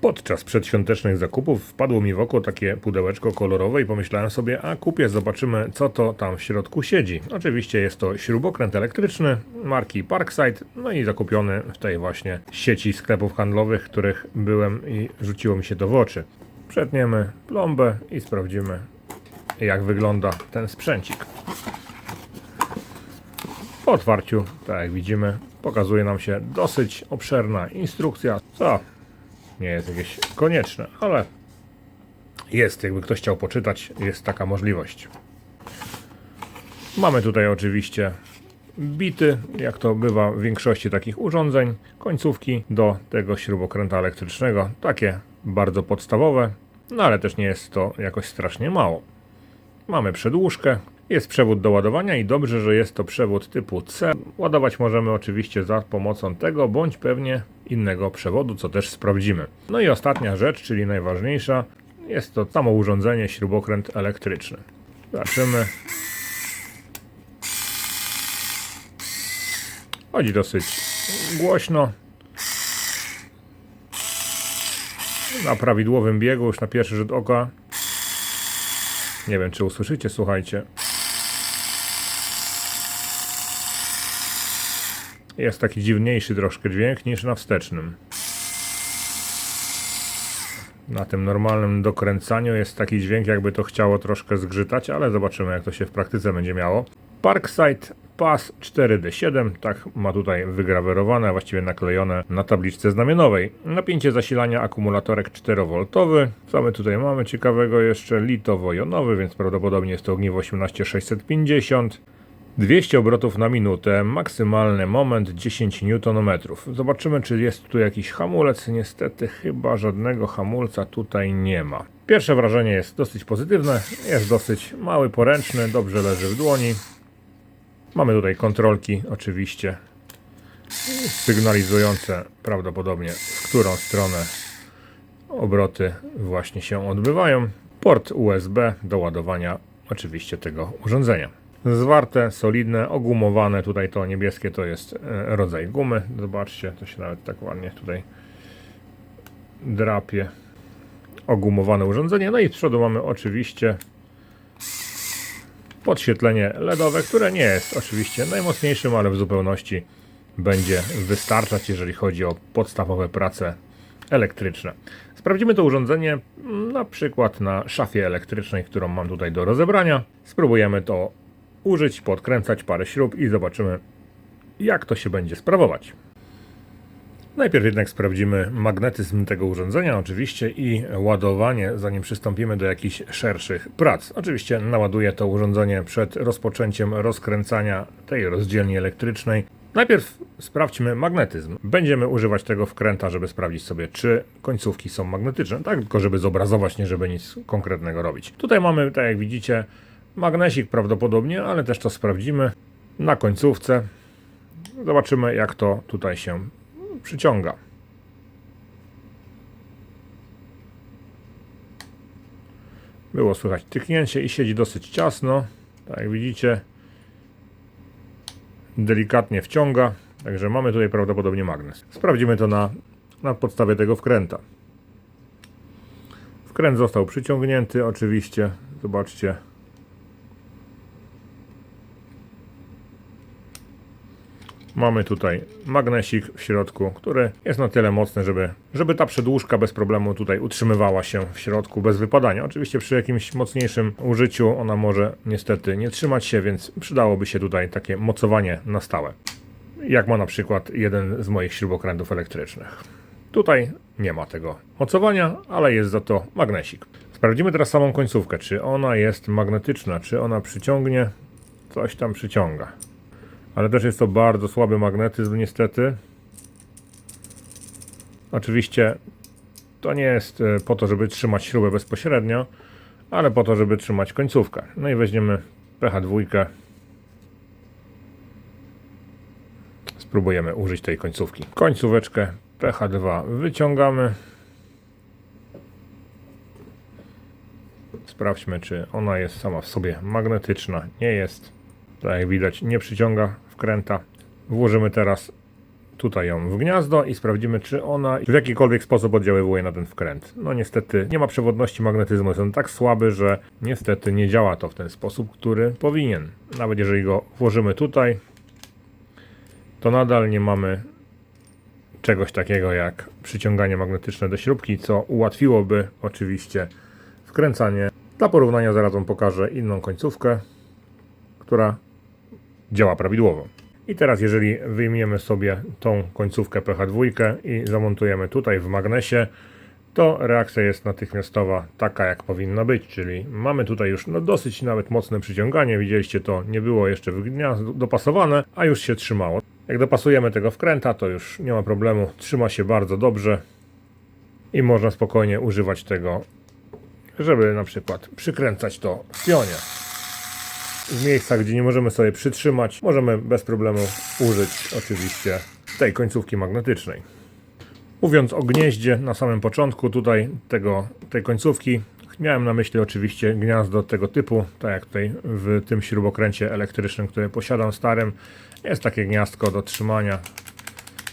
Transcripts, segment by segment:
Podczas przedświątecznych zakupów wpadło mi w oko takie pudełeczko kolorowe i pomyślałem sobie, a kupię, zobaczymy, co to tam w środku siedzi. Oczywiście jest to śrubokręt elektryczny marki Parkside, no i zakupiony w tej właśnie sieci sklepów handlowych, których byłem i rzuciło mi się to w oczy. Przetniemy plombę i sprawdzimy, jak wygląda ten sprzęcik. Po otwarciu, tak jak widzimy, pokazuje nam się dosyć obszerna instrukcja, co nie jest jakieś konieczne, ale jest, jakby ktoś chciał poczytać, jest taka możliwość. Mamy tutaj oczywiście bity, jak to bywa w większości takich urządzeń, końcówki do tego śrubokręta elektrycznego, takie bardzo podstawowe, no ale też nie jest to jakoś strasznie mało. Mamy przedłużkę, jest przewód do ładowania i dobrze, że jest to przewód typu C. Ładować możemy oczywiście za pomocą tego, bądź pewnie innego przewodu, co też sprawdzimy. No i ostatnia rzecz, czyli najważniejsza, jest to samo urządzenie, śrubokręt elektryczny. Zobaczymy. Chodzi dosyć głośno. Na prawidłowym biegu, już na pierwszy rzut oka. Nie wiem, czy usłyszycie, słuchajcie. Jest taki dziwniejszy troszkę dźwięk niż na wstecznym. Na tym normalnym dokręcaniu jest taki dźwięk, jakby to chciało troszkę zgrzytać, ale zobaczymy, jak to się w praktyce będzie miało. Parkside PAS 4D7, tak ma tutaj wygrawerowane, właściwie naklejone na tabliczce znamionowej. Napięcie zasilania akumulatorek 4V. Co my tutaj mamy ciekawego jeszcze? Litowo-jonowy, więc prawdopodobnie jest to ogniwo 18650. 200 obrotów na minutę, maksymalny moment 10 Nm. Zobaczymy, czy jest tu jakiś hamulec. Niestety chyba żadnego hamulca tutaj nie ma. Pierwsze wrażenie jest dosyć pozytywne, jest dosyć mały, poręczny, dobrze leży w dłoni. Mamy tutaj kontrolki oczywiście sygnalizujące prawdopodobnie, w którą stronę obroty właśnie się odbywają. Port USB do ładowania oczywiście tego urządzenia. Zwarte, solidne, ogumowane, tutaj to niebieskie to jest rodzaj gumy, zobaczcie, to się nawet tak ładnie tutaj drapie. Ogumowane urządzenie, no i z przodu mamy oczywiście podświetlenie LEDowe, które nie jest oczywiście najmocniejszym, ale w zupełności będzie wystarczać, jeżeli chodzi o podstawowe prace elektryczne. Sprawdzimy to urządzenie na przykład na szafie elektrycznej, którą mam tutaj do rozebrania. Spróbujemy to użyć, podkręcać parę śrub i zobaczymy, jak to się będzie sprawować. Najpierw jednak sprawdzimy magnetyzm tego urządzenia oczywiście i ładowanie, zanim przystąpimy do jakichś szerszych prac. Oczywiście naładuję to urządzenie przed rozpoczęciem rozkręcania tej rozdzielni elektrycznej. Najpierw sprawdźmy magnetyzm. Będziemy używać tego wkręta, żeby sprawdzić sobie, czy końcówki są magnetyczne. Tak, tylko żeby zobrazować, nie żeby nic konkretnego robić. Tutaj mamy, tak jak widzicie, magnesik prawdopodobnie, ale też to sprawdzimy na końcówce. Zobaczymy, jak to tutaj się przyciąga. Było słychać tyknięcie i siedzi dosyć ciasno. Tak jak widzicie, delikatnie wciąga, także mamy tutaj prawdopodobnie magnes. Sprawdzimy to na podstawie tego wkręta. Wkręt został przyciągnięty oczywiście, zobaczcie. Mamy tutaj magnesik w środku, który jest na tyle mocny, żeby ta przedłużka bez problemu tutaj utrzymywała się w środku bez wypadania. Oczywiście przy jakimś mocniejszym użyciu ona może niestety nie trzymać się, więc przydałoby się tutaj takie mocowanie na stałe. Jak ma na przykład jeden z moich śrubokrętów elektrycznych. Tutaj nie ma tego mocowania, ale jest za to magnesik. Sprawdzimy teraz samą końcówkę, czy ona jest magnetyczna, czy ona przyciągnie, coś tam przyciąga. Ale też jest to bardzo słaby magnetyzm niestety. Oczywiście to nie jest po to, żeby trzymać śrubę bezpośrednio, ale po to, żeby trzymać końcówkę. No i weźmiemy pH2. Spróbujemy użyć tej końcówki. Końcóweczkę pH2 wyciągamy. Sprawdźmy, czy ona jest sama w sobie magnetyczna. Nie jest. Tak jak widać, nie przyciąga wkręta. Włożymy teraz tutaj ją w gniazdo i sprawdzimy, czy ona w jakikolwiek sposób oddziaływuje na ten wkręt. No niestety nie ma przewodności magnetyzmu, jest on tak słaby, że niestety nie działa to w ten sposób, który powinien. Nawet jeżeli go włożymy tutaj, to nadal nie mamy czegoś takiego jak przyciąganie magnetyczne do śrubki, co ułatwiłoby oczywiście wkręcanie. Dla porównania zaraz wam pokażę inną końcówkę, która działa prawidłowo. I teraz jeżeli wyjmiemy sobie tą końcówkę pH2 i zamontujemy tutaj w magnesie, to reakcja jest natychmiastowa taka jak powinna być, czyli mamy tutaj już dosyć nawet mocne przyciąganie, widzieliście, to nie było jeszcze w gniazdo dopasowane, a już się trzymało. Jak dopasujemy tego wkręta, to już nie ma problemu, trzyma się bardzo dobrze i można spokojnie używać tego, żeby na przykład przykręcać to w pionie. W miejscach, gdzie nie możemy sobie przytrzymać, możemy bez problemu użyć oczywiście tej końcówki magnetycznej. Mówiąc o gnieździe na samym początku tutaj tej końcówki, miałem na myśli oczywiście gniazdo tego typu, tak jak tutaj w tym śrubokręcie elektrycznym, który posiadam starym. Jest takie gniazdko do trzymania,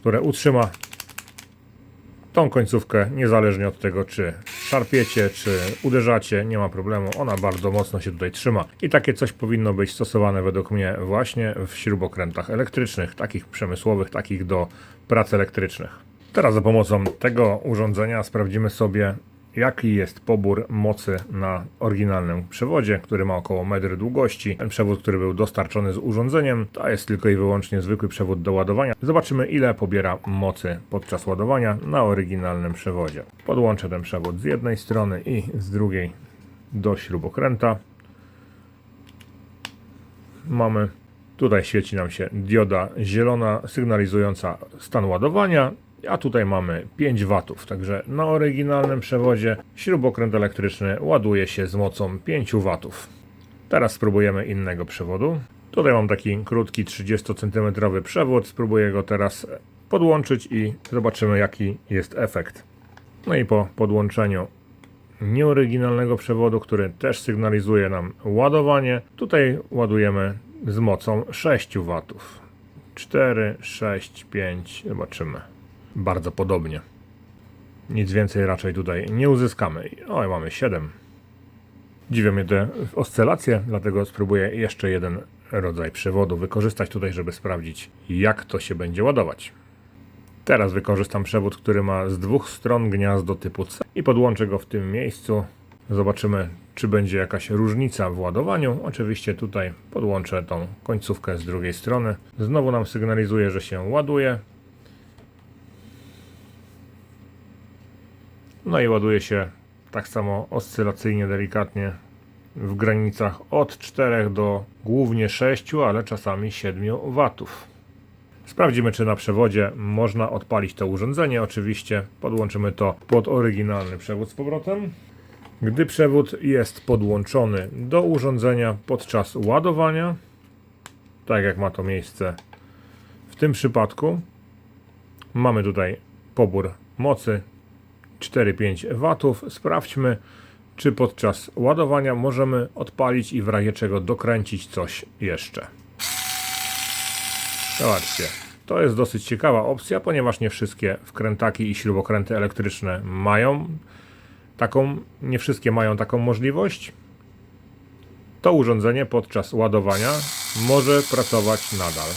które utrzyma tą końcówkę niezależnie od tego, czy szarpiecie, czy uderzacie, nie ma problemu, ona bardzo mocno się tutaj trzyma. I takie coś powinno być stosowane według mnie właśnie w śrubokrętach elektrycznych, takich przemysłowych, takich do prac elektrycznych. Teraz za pomocą tego urządzenia sprawdzimy sobie, jaki jest pobór mocy na oryginalnym przewodzie, który ma około metr długości. Ten przewód, który był dostarczony z urządzeniem, to jest tylko i wyłącznie zwykły przewód do ładowania. Zobaczymy, ile pobiera mocy podczas ładowania na oryginalnym przewodzie. Podłączę ten przewód z jednej strony i z drugiej do śrubokręta. Mamy, tutaj świeci nam się dioda zielona sygnalizująca stan ładowania. A tutaj mamy 5 W, także na oryginalnym przewodzie śrubokręt elektryczny ładuje się z mocą 5 W. Teraz spróbujemy innego przewodu. Tutaj mam taki krótki 30 cm przewód, spróbuję go teraz podłączyć i zobaczymy, jaki jest efekt. No i po podłączeniu nieoryginalnego przewodu, który też sygnalizuje nam ładowanie, tutaj ładujemy z mocą 6 W. 4, 6, 5, zobaczymy. Bardzo podobnie. Nic więcej raczej tutaj nie uzyskamy. Oj, mamy 7. Dziwią mnie te oscylacje, dlatego spróbuję jeszcze jeden rodzaj przewodu wykorzystać tutaj, żeby sprawdzić, jak to się będzie ładować. Teraz wykorzystam przewód, który ma z dwóch stron gniazdo typu C i podłączę go w tym miejscu. Zobaczymy, czy będzie jakaś różnica w ładowaniu. Oczywiście tutaj podłączę tą końcówkę z drugiej strony. Znowu nam sygnalizuje, że się ładuje. No i ładuje się tak samo oscylacyjnie, delikatnie w granicach od 4 do głównie 6, ale czasami 7 W. Sprawdzimy, czy na przewodzie można odpalić to urządzenie. Oczywiście podłączymy to pod oryginalny przewód z powrotem. Gdy przewód jest podłączony do urządzenia podczas ładowania, tak jak ma to miejsce w tym przypadku, mamy tutaj pobór mocy 4-5 W. Sprawdźmy, czy podczas ładowania możemy odpalić i w razie czego dokręcić coś jeszcze. Zobaczcie, to jest dosyć ciekawa opcja, ponieważ nie wszystkie wkrętaki i śrubokręty elektryczne mają nie wszystkie mają taką możliwość. To urządzenie podczas ładowania może pracować nadal.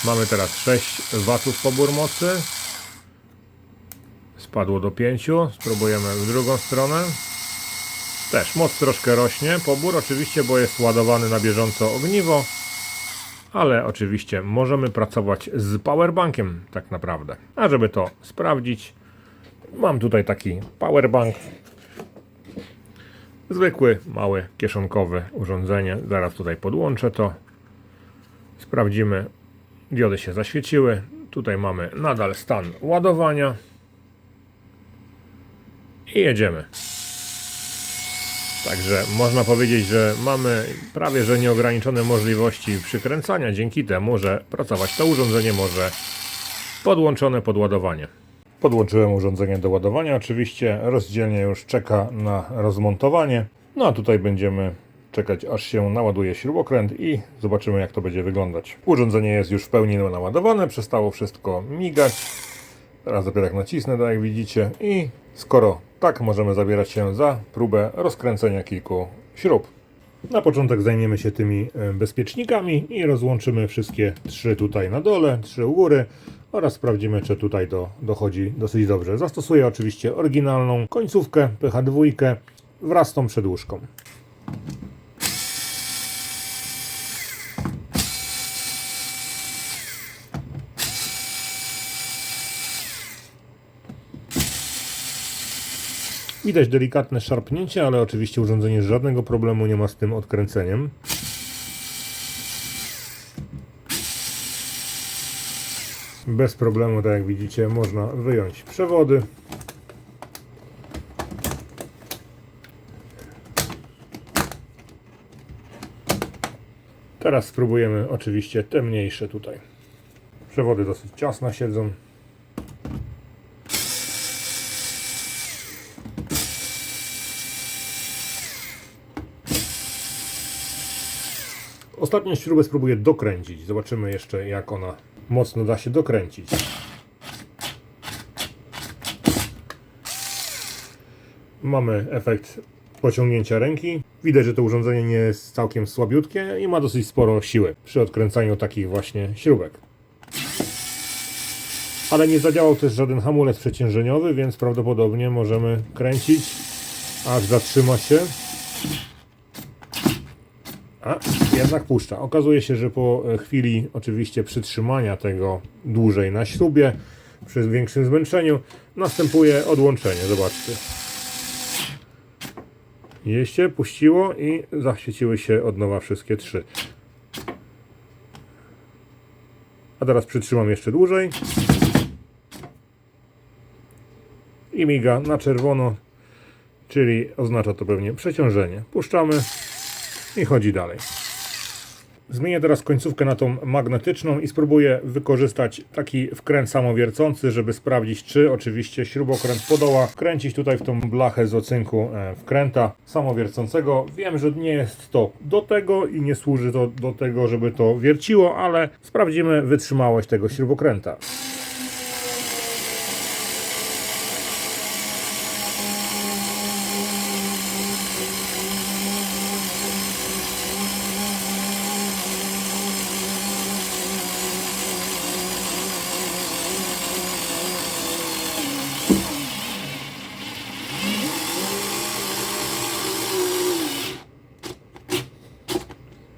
Mamy teraz 6 W pobór mocy. Spadło do 5. Spróbujemy w drugą stronę. Też moc troszkę rośnie. Pobór oczywiście, bo jest ładowany na bieżąco ogniwo. Ale oczywiście możemy pracować z powerbankiem tak naprawdę. A żeby to sprawdzić, mam tutaj taki powerbank. Zwykły, mały, kieszonkowe urządzenie. Zaraz tutaj podłączę to. Sprawdzimy. Diody się zaświeciły. Tutaj mamy nadal stan ładowania. I jedziemy. Także można powiedzieć, że mamy prawie że nieograniczone możliwości przykręcania dzięki temu, że pracować to urządzenie może podłączone pod ładowanie. Podłączyłem urządzenie do ładowania, oczywiście rozdzielnie już czeka na rozmontowanie. No a tutaj będziemy czekać, aż się naładuje śrubokręt i zobaczymy, jak to będzie wyglądać. Urządzenie jest już w pełni naładowane, przestało wszystko migać. Teraz dopiero jak nacisnę, tak jak widzicie, i skoro tak, możemy zabierać się za próbę rozkręcenia kilku śrub. Na początek zajmiemy się tymi bezpiecznikami i rozłączymy wszystkie 3 tutaj na dole, 3 u góry oraz sprawdzimy, czy tutaj dochodzi dosyć dobrze. Zastosuję oczywiście oryginalną końcówkę PH2 wraz z tą przedłużką. Widać delikatne szarpnięcie, ale oczywiście urządzenie żadnego problemu nie ma z tym odkręceniem. Bez problemu, tak jak widzicie, można wyjąć przewody. Teraz spróbujemy oczywiście te mniejsze tutaj. Przewody dosyć ciasno siedzą. Ostatnią śrubę spróbuję dokręcić. Zobaczymy jeszcze, jak ona mocno da się dokręcić. Mamy efekt pociągnięcia ręki. Widać, że to urządzenie nie jest całkiem słabiutkie i ma dosyć sporo siły przy odkręcaniu takich właśnie śrubek. Ale nie zadziałał też żaden hamulec przeciążeniowy, więc prawdopodobnie możemy kręcić, aż zatrzyma się. A, jednak puszcza. Okazuje się, że po chwili oczywiście przytrzymania tego dłużej na śrubie, przy większym zmęczeniu, następuje odłączenie. Zobaczcie. Się puściło i zaświeciły się od nowa wszystkie 3. A teraz przytrzymam jeszcze dłużej. I miga na czerwono, czyli oznacza to pewnie przeciążenie. Puszczamy i chodzi dalej. Zmienię teraz końcówkę na tą magnetyczną i spróbuję wykorzystać taki wkręt samowiercący, żeby sprawdzić, czy oczywiście śrubokręt podoła wkręcić tutaj w tą blachę z ocynku wkręta samowiercącego. Wiem, że nie jest to do tego i nie służy to do tego, żeby to wierciło, ale sprawdzimy wytrzymałość tego śrubokręta.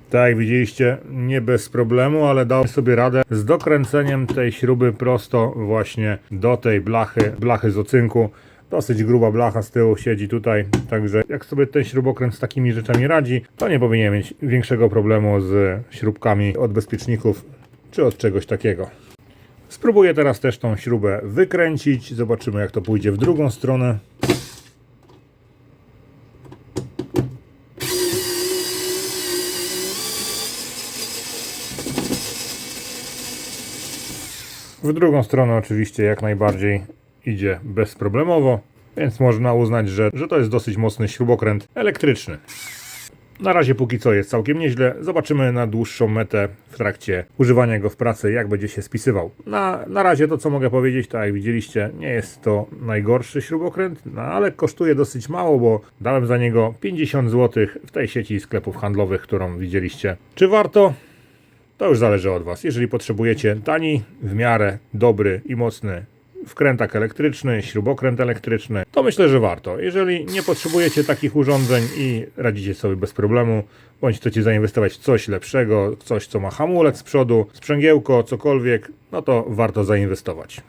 Tak jak widzieliście, nie bez problemu, ale dałem sobie radę z dokręceniem tej śruby prosto właśnie do tej blachy z ocynku. Dosyć gruba blacha z tyłu siedzi tutaj, także jak sobie ten śrubokręt z takimi rzeczami radzi, to nie powinien mieć większego problemu z śrubkami od bezpieczników czy od czegoś takiego. Spróbuję teraz też tą śrubę wykręcić, zobaczymy, jak to pójdzie w drugą stronę. W drugą stronę oczywiście jak najbardziej idzie bezproblemowo, więc można uznać, że to jest dosyć mocny śrubokręt elektryczny. Na razie póki co jest całkiem nieźle. Zobaczymy na dłuższą metę w trakcie używania go w pracy, jak będzie się spisywał. Na razie to, co mogę powiedzieć, tak jak widzieliście, nie jest to najgorszy śrubokręt, ale kosztuje dosyć mało, bo dałem za niego 50 zł w tej sieci sklepów handlowych, którą widzieliście. Czy warto? To już zależy od Was. Jeżeli potrzebujecie tani, w miarę dobry i mocny wkrętak elektryczny, śrubokręt elektryczny, to myślę, że warto. Jeżeli nie potrzebujecie takich urządzeń i radzicie sobie bez problemu, bądź chcecie zainwestować w coś lepszego, coś co ma hamulec z przodu, sprzęgiełko, cokolwiek, no to warto zainwestować.